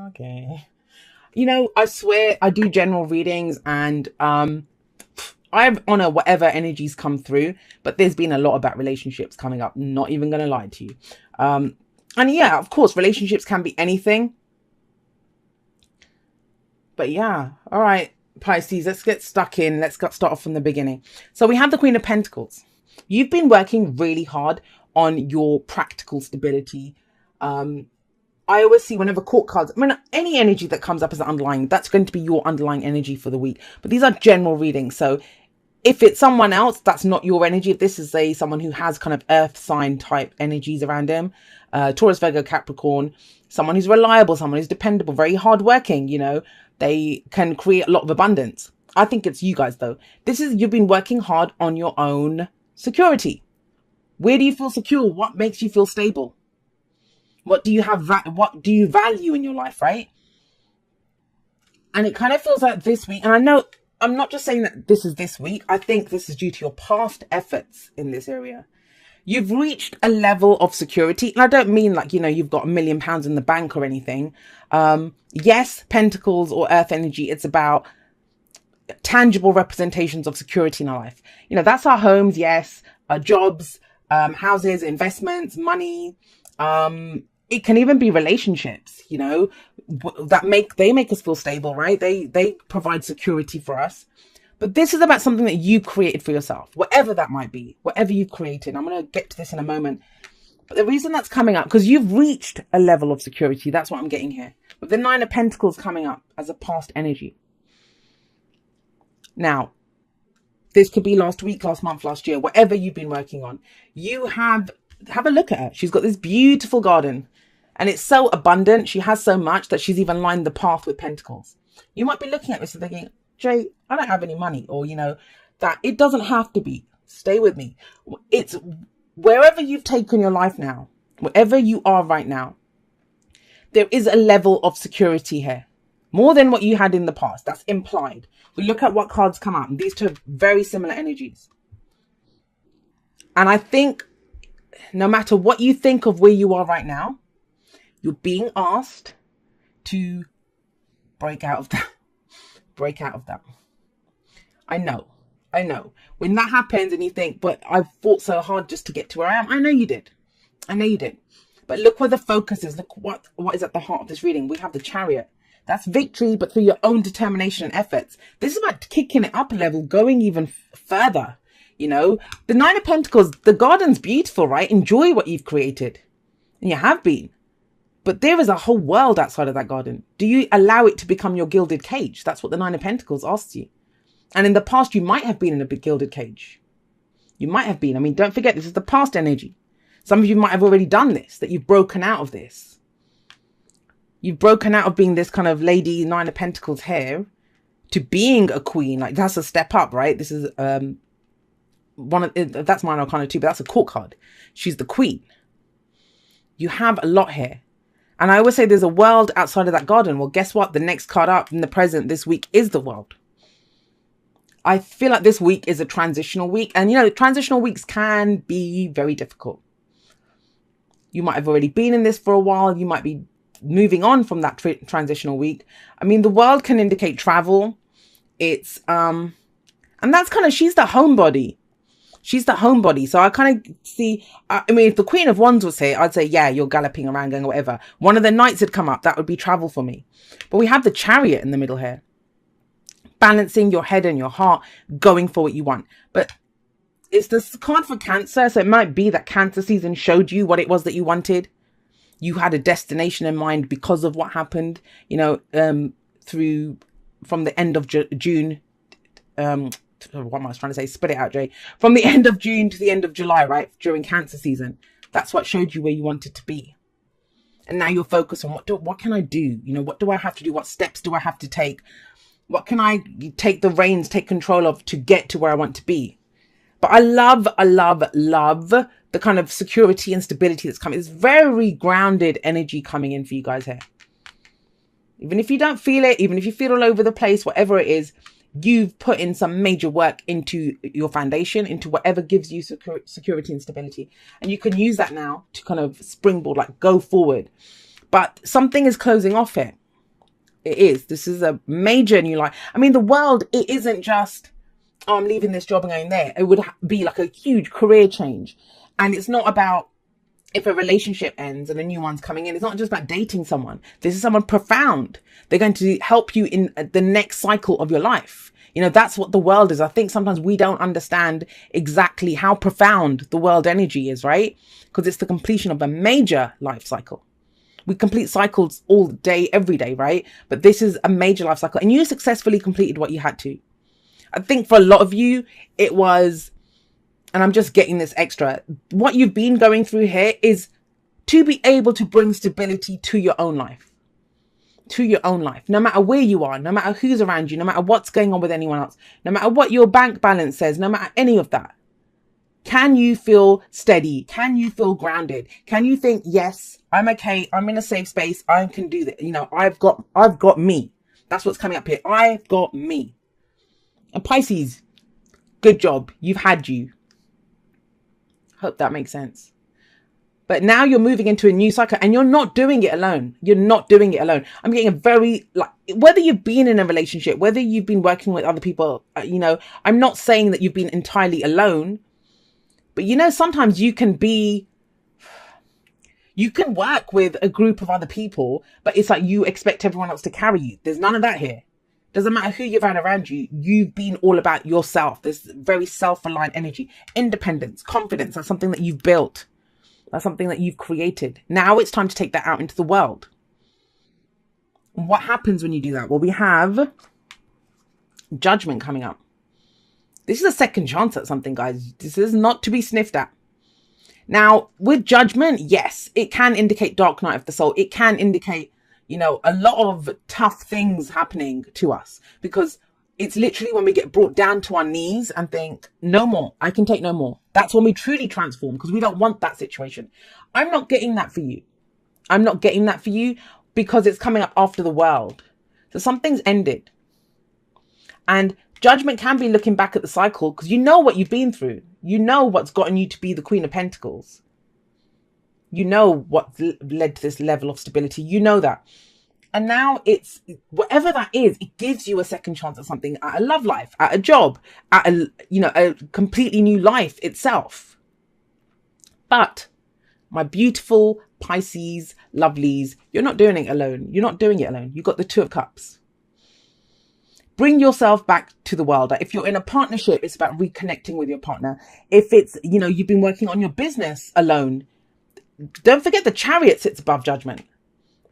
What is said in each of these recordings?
Okay. You know, I swear I do general readings and I honor whatever energies come through, but there's been a lot about relationships coming up. Not even going to lie to you. And yeah, of course, relationships can be anything. But yeah, all right, Pisces, let's get stuck in. Start off from the beginning. So we have the Queen of Pentacles. You've been working really hard on your practical stability. I always see whenever court cards, I mean, any energy that comes up as underlying, that's going to be your underlying energy for the week. But these are general readings. So if it's someone else, that's not your energy. If this is someone who has kind of earth sign type energies around him, Taurus, Virgo, Capricorn, someone who's reliable, someone who's dependable, very hardworking, you know, they can create a lot of abundance. I think it's you guys though. You've been working hard on your own security. Where do you feel secure? What makes you feel stable? What do you have? What do you value in your life, right? And it kind of feels like this week, and I know I'm not just saying that this is this week. I think this is due to your past efforts in this area. You've reached a level of security. And I don't mean like, you know, you've got £1 million in the bank or anything. Yes, Pentacles or Earth energy, it's about tangible representations of security in our life. You know, that's our homes, yes, our jobs, houses, investments, money. It can even be relationships, you know, they make us feel stable, right? They provide security for us. But this is about something that you created for yourself, whatever that might be, whatever you've created. I'm going to get to this in a moment. But the reason that's coming up, because you've reached a level of security, that's what I'm getting here. With the Nine of Pentacles coming up as a past energy. Now, this could be last week, last month, last year, whatever you've been working on. You have a look at her. She's got this beautiful garden and it's so abundant. She has so much that she's even lined the path with pentacles. You might be looking at this and thinking, Jay, I don't have any money, or, you know, that it doesn't have to be. Stay with me. It's wherever you've taken your life now, wherever you are right now, there is a level of security here. More than what you had in the past. That's implied. We look at what cards come out. And these two have very similar energies. And I think no matter what you think of where you are right now, you're being asked to break out of that. Break out of that. I know. When that happens and you think, but I've fought so hard just to get to where I am. I know you did. But look where the focus is. Look what is at the heart of this reading. We have the Chariot. That's victory, but through your own determination and efforts. This is about kicking it up a level, going even further. You know, the Nine of Pentacles, the garden's beautiful, right? Enjoy what you've created. And you have been. But there is a whole world outside of that garden. Do you allow it to become your gilded cage? That's what the Nine of Pentacles asks you. And in the past, you might have been in a big gilded cage. You might have been. I mean, don't forget, this is the past energy. Some of you might have already done this, that you've broken out of this. You've broken out of being this kind of lady, Nine of Pentacles here, to being a queen. Like, that's a step up, right? This is that's Minor Arcana 2, but that's a court card. She's the queen. You have a lot here. And I always say there's a world outside of that garden. Well, guess what? The next card up in the present this week is the world. I feel like this week is a transitional week. And, you know, transitional weeks can be very difficult. You might have already been in this for a while. You might be moving on from that transitional week. I mean, the world can indicate travel. It's, and that's kind of, she's the homebody. She's the homebody. So I kind of see, I mean, if the Queen of Wands was here, I'd say, yeah, you're galloping around going whatever. One of the knights had come up. That would be travel for me. But we have the Chariot in the middle here. Balancing your head and your heart, going for what you want. But it's this card for Cancer. So it might be that Cancer season showed you what it was that you wanted. You had a destination in mind because of what happened, you know, from the end of June. What am I trying to say? Spit it out, Jay. From the end of June to the end of July, right? During Cancer season. That's what showed you where you wanted to be. And now you're focused on what can I do? You know, what do I have to do? What steps do I have to take? What can I take the reins, take control of to get to where I want to be? But I love the kind of security and stability that's coming. It's very grounded energy coming in for you guys here. Even if you don't feel it, even if you feel all over the place, whatever it is, you've put in some major work into your foundation, into whatever gives you security and stability. And you can use that now to kind of springboard, like go forward. But something is closing off here. It is. This is a major new life. I mean, the world, it isn't just, oh, I'm leaving this job and going there. It would be like a huge career change. And it's not about if a relationship ends and a new one's coming in. It's not just about dating someone. This is someone profound. They're going to help you in the next cycle of your life. You know, that's what the world is. I think sometimes we don't understand exactly how profound the world energy is, right? Because it's the completion of a major life cycle. We complete cycles all day, every day, right? But this is a major life cycle, and you successfully completed what you had to. I think for a lot of you, it was, and I'm just getting this extra, what you've been going through here is to be able to bring stability to your own life. To your own life, no matter where you are, no matter who's around you, no matter what's going on with anyone else, no matter what your bank balance says, no matter any of that. Can you feel steady? Can you feel grounded? Can you think, yes, I'm okay. I'm in a safe space. I can do that. You know, I've got me. That's what's coming up here. I've got me. And Pisces, good job. You've had you. Hope that makes sense. But now you're moving into a new cycle, and you're not doing it alone. You're not doing it alone. I'm getting a very, like, whether you've been in a relationship, whether you've been working with other people, you know, I'm not saying that you've been entirely alone, but you know, sometimes you can work with a group of other people, but it's like you expect everyone else to carry you. There's none of that here. Doesn't matter who you've had around you. You've been all about yourself. There's very self-aligned energy, independence, confidence. That's something that you've built. That's something that you've created. Now it's time to take that out into the world. What happens when you do that? Well, we have Judgment coming up. This is a second chance at something, guys. This is not to be sniffed at. Now, with Judgment, yes, it can indicate dark night of the soul. It can indicate, you know, a lot of tough things happening to us, because it's literally when we get brought down to our knees and think, no more, I can take no more. That's when we truly transform, because we don't want that situation. I'm not getting that for you. I'm not getting that for you because it's coming up after the world. So something's ended. And Judgment can be looking back at the cycle, because you know what you've been through. You know what's gotten you to be the Queen of Pentacles. You know what led to this level of stability. You know that. And now it's whatever that is, it gives you a second chance at something, at a love life, at a job, at a, you know, a completely new life itself. But my beautiful Pisces lovelies, you're not doing it alone. You're not doing it alone. You've got the Two of Cups. Bring yourself back to the world. If you're in a partnership, it's about reconnecting with your partner. If it's, you know, you've been working on your business alone, don't forget the Chariot sits above Judgment.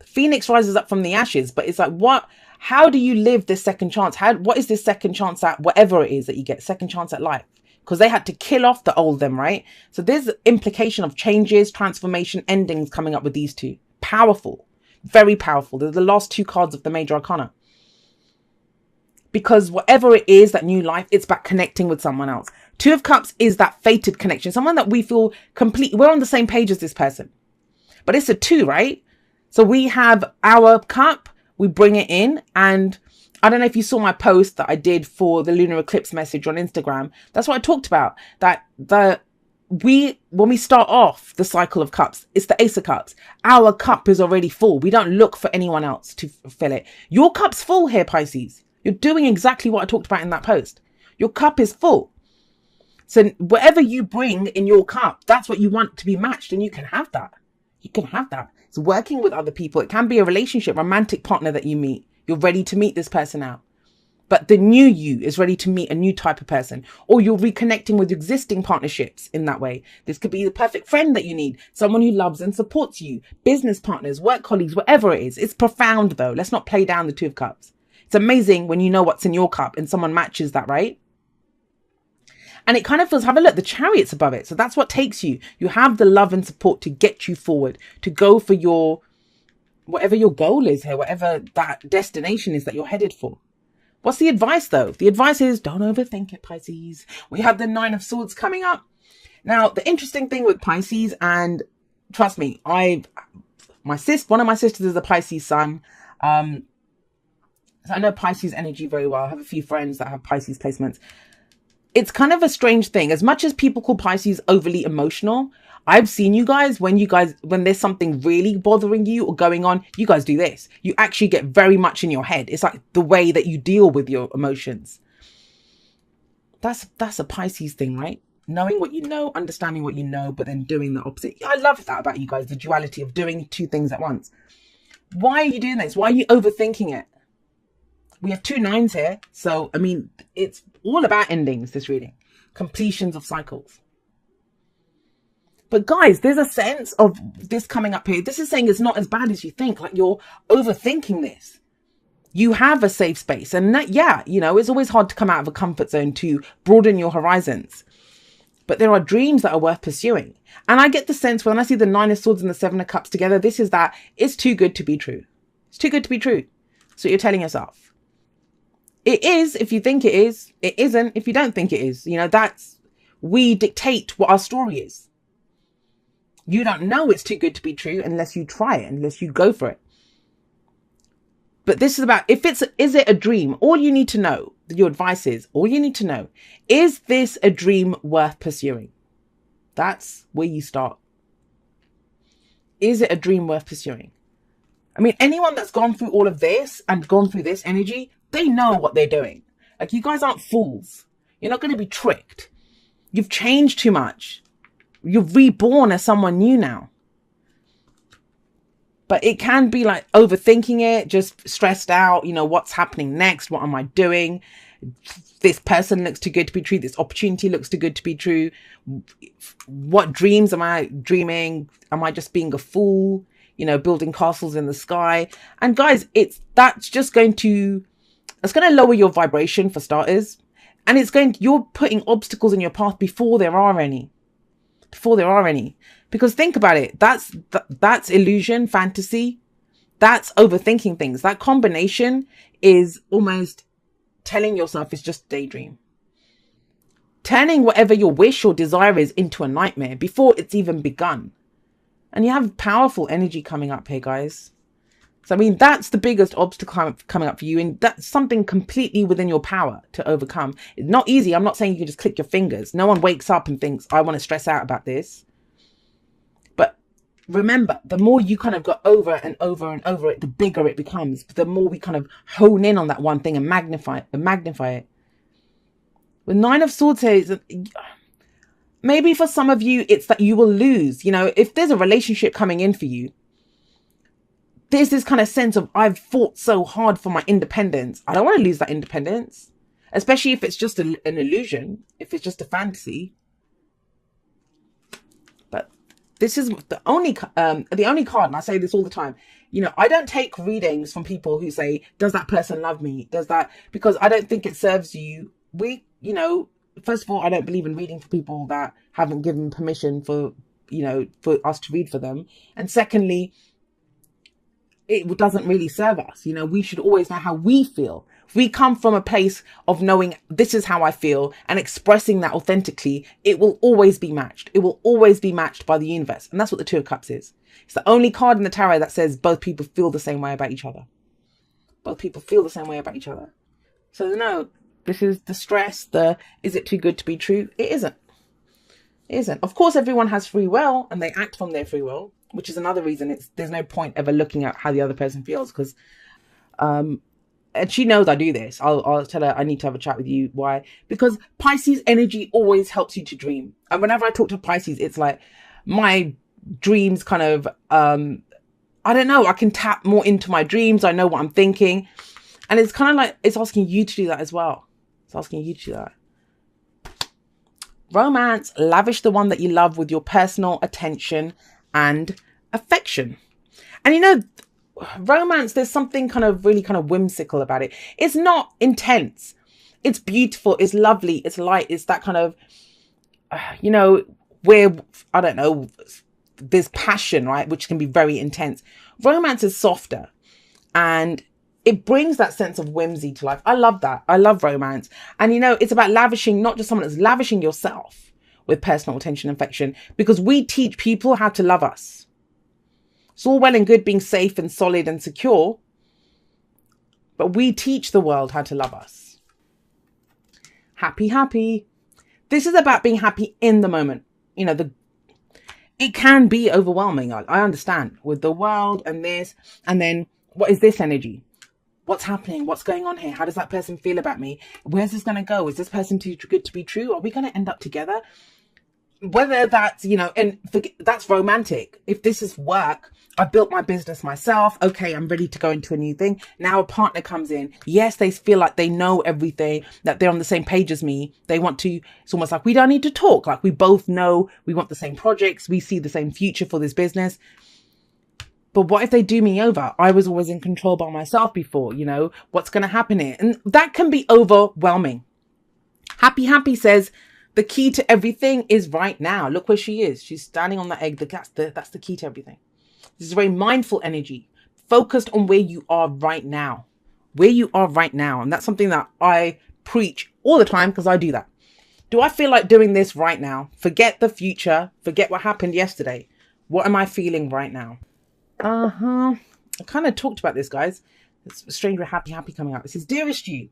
Phoenix rises up from the ashes, but it's like, how do you live this second chance? What is this second chance at whatever it is that you get, second chance at life? Because they had to kill off the old them, right? So there's implication of changes, transformation, endings coming up with these two. Powerful, very powerful. They're the last two cards of the Major Arcana. Because whatever it is, that new life, it's about connecting with someone else. Two of Cups is that fated connection. Someone that we feel we're on the same page as this person. But it's a two, right? So we have our cup, we bring it in, and I don't know if you saw my post that I did for the lunar eclipse message on Instagram. That's what I talked about, that when we start off the cycle of cups, it's the Ace of Cups. Our cup is already full. We don't look for anyone else to fill it. Your cup's full here, Pisces. You're doing exactly what I talked about in that post. Your cup is full. So whatever you bring in your cup, that's what you want to be matched, and you can have that. You can have that. It's working with other people. It can be a relationship, romantic partner that you meet. You're ready to meet this person out. But the new you is ready to meet a new type of person. Or you're reconnecting with existing partnerships in that way. This could be the perfect friend that you need. Someone who loves and supports you. Business partners, work colleagues, whatever it is. It's profound though. Let's not play down the Two of Cups. It's amazing when you know what's in your cup and someone matches that, right? And it kind of feels, have a look, the Chariot's above it. So that's what takes you. You have the love and support to get you forward, to go for your, whatever your goal is here, whatever that destination is that you're headed for. What's the advice though? The advice is don't overthink it, Pisces. We have the Nine of Swords coming up. Now, the interesting thing with Pisces, and trust me, one of my sisters is a Pisces sun. So I know Pisces energy very well. I have a few friends that have Pisces placements. It's kind of a strange thing. As much as people call Pisces overly emotional, I've seen you guys, when there's something really bothering you or going on, you guys do this. You actually get very much in your head. It's like the way that you deal with your emotions. That's a Pisces thing, right? Knowing what you know, understanding what you know, but then doing the opposite. I love that about you guys, the duality of doing two things at once. Why are you doing this? Why are you overthinking it? We have 2 9s here. So, I mean, it's all about endings, this reading. Completions of cycles. But guys, there's a sense of this coming up here. This is saying it's not as bad as you think. Like, you're overthinking this. You have a safe space. And that, yeah, you know, it's always hard to come out of a comfort zone to broaden your horizons. But there are dreams that are worth pursuing. And I get the sense when I see the 9 of Swords and the 7 of Cups together, this is that it's too good to be true. It's too good to be true. So you're telling yourself. It is if you think it is. It isn't if you don't think it is. You know, we dictate what our story is. You don't know it's too good to be true unless you try it, unless you go for it. But this is about, is it a dream? All you need to know, your advice is, all you need to know, is this a dream worth pursuing? That's where you start. Is it a dream worth pursuing? I mean, anyone that's gone through all of this and gone through this energy, they know what they're doing. Like, you guys aren't fools. You're not going to be tricked. You've changed too much. You're reborn as someone new now. But it can be like overthinking it, just stressed out. You know, what's happening next? What am I doing? This person looks too good to be true. This opportunity looks too good to be true. What dreams am I dreaming? Am I just being a fool? You know, building castles in the sky. And guys, that's going to lower your vibration for starters. And you're putting obstacles in your path before there are any. Because think about it, that's illusion, fantasy, that's overthinking things. That combination is almost telling yourself it's just a daydream. Turning whatever your wish or desire is into a nightmare before it's even begun. And you have powerful energy coming up here, guys. So, I mean, that's the biggest obstacle coming up for you. And that's something completely within your power to overcome. It's not easy. I'm not saying you can just click your fingers. No one wakes up and thinks, I want to stress out about this. But remember, the more you kind of go over and over and over it, the bigger it becomes. The more we kind of hone in on that one thing and magnify it. With 9 of Swords here, maybe for some of you, it's that you will lose. You know, if there's a relationship coming in for you, there's this kind of sense of, I've fought so hard for my independence. I don't want to lose that independence, especially if it's just an illusion, if it's just a fantasy. But this is the only card, and I say this all the time. You know, I don't take readings from people who say, does that person love me? Because I don't think it serves you. You know, first of all, I don't believe in reading for people that haven't given permission for us to read for them. And secondly, it doesn't really serve us. You know, we should always know how we feel. We come from a place of knowing this is how I feel and expressing that authentically. It will always be matched. It will always be matched by the universe. And that's what the 2 of Cups is. It's the only card in the tarot that says both people feel the same way about each other. Both people feel the same way about each other. So no, this is the stress, is it too good to be true? It isn't. It isn't. Of course, everyone has free will and they act from their free will, which is another reason there's no point ever looking at how the other person feels, because and she knows I do this. I'll tell her I need to have a chat with you. Why? Because Pisces energy always helps you to dream. And whenever I talk to Pisces, it's like my dreams kind of, I don't know, I can tap more into my dreams. I know what I'm thinking. And it's kind of like, it's asking you to do that as well. It's asking you to do that. Romance, lavish the one that you love with your personal attention and affection. And you know, romance, there's something kind of really kind of whimsical about it. It's not intense. It's beautiful. It's lovely. It's light. It's that kind of, you know, where, I don't know, there's passion, right? Which can be very intense. Romance is softer and it brings that sense of whimsy to life. I love that. I love romance. And, you know, it's about lavishing, not just someone that's lavishing yourself with personal attention and affection, because we teach people how to love us. It's all well and good being safe and solid and secure, but we teach the world how to love us. Happy, happy. This is about being happy in the moment. You know, it can be overwhelming. I understand with the world and this, and then what is this energy? What's happening? What's going on here? How does that person feel about me? Where's this going to go? Is this person too good to be true? Are we going to end up together? Whether that's, and forget, that's romantic. If this is work, I built my business myself. Okay, I'm ready to go into a new thing. Now a partner comes in. Yes, they feel like they know everything, that they're on the same page as me. They want to, it's almost like we don't need to talk. Like we both know we want the same projects. We see the same future for this business. But what if they do me over? I was always in control by myself before, what's going to happen here? And that can be overwhelming. Happy says, the key to everything is right now. Look where she is. She's standing on that egg. That's the key to everything. This is very mindful energy, focused on where you are right now. Where you are right now. And that's something that I preach all the time because I do that. Do I feel like doing this right now? Forget the future. Forget what happened yesterday. What am I feeling right now? I kind of talked about this, guys. It's strange with happy coming out. It says, dearest you,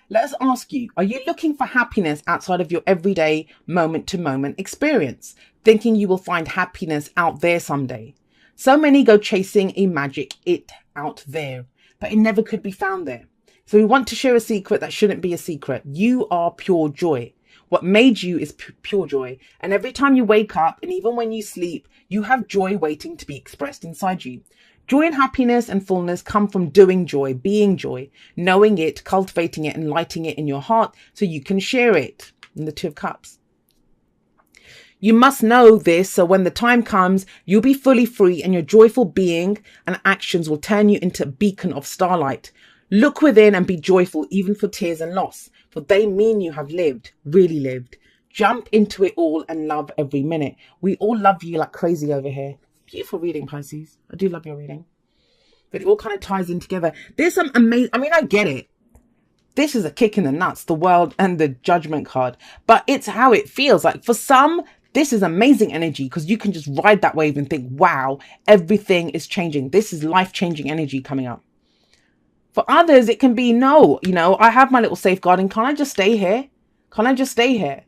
let us ask you, are you looking for happiness outside of your everyday moment-to-moment experience, thinking you will find happiness out there someday? So many go chasing a magic it out there, but it never could be found there. So we want to share a secret that shouldn't be a secret. You are pure joy. What made you is pure joy. And every time you wake up, and even when you sleep, you have joy waiting to be expressed inside you. Joy and happiness and fullness come from doing joy, being joy, knowing it, cultivating it, and lighting it in your heart so you can share it. In the Two of Cups. You must know this, so when the time comes, you'll be fully free, and your joyful being and actions will turn you into a beacon of starlight. Look within and be joyful, even for tears and loss, for they mean you have lived, really lived. Jump into it all and love every minute. We all love you like crazy over here. Beautiful reading, Pisces. I do love your reading. But it all kind of ties in together. There's some amazing, I get it. This is a kick in the nuts, the world and the judgment card. But it's how it feels. Like for some, this is amazing energy because you can just ride that wave and think, wow, everything is changing. This is life-changing energy coming up. For others, it can be, no, I have my little safeguarding. Can't I just stay here? Can't I just stay here?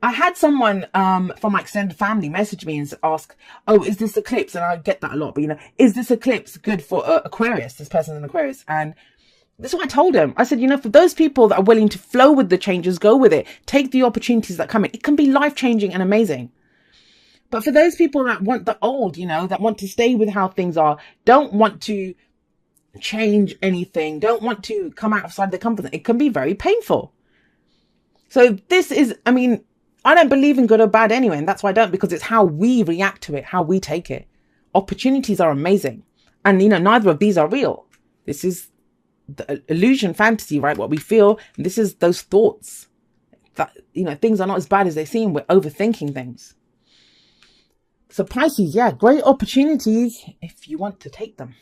I had someone from my extended family message me and ask, oh, is this eclipse? And I get that a lot, but is this eclipse good for Aquarius? This person's an Aquarius. And this is what I told him. I said, for those people that are willing to flow with the changes, go with it. Take the opportunities that come in. It can be life-changing and amazing. But for those people that want the old, that want to stay with how things are, don't want to change anything, don't want to come outside the comfort zone, it can be very painful. So this is, I don't believe in good or bad anyway, and that's why I don't, because it's how we react to it, how we take it. Opportunities are amazing. And, neither of these are real. This is the illusion, fantasy, right? What we feel. And this is those thoughts that, things are not as bad as they seem. We're overthinking things. So Pisces, yeah, great opportunities if you want to take them.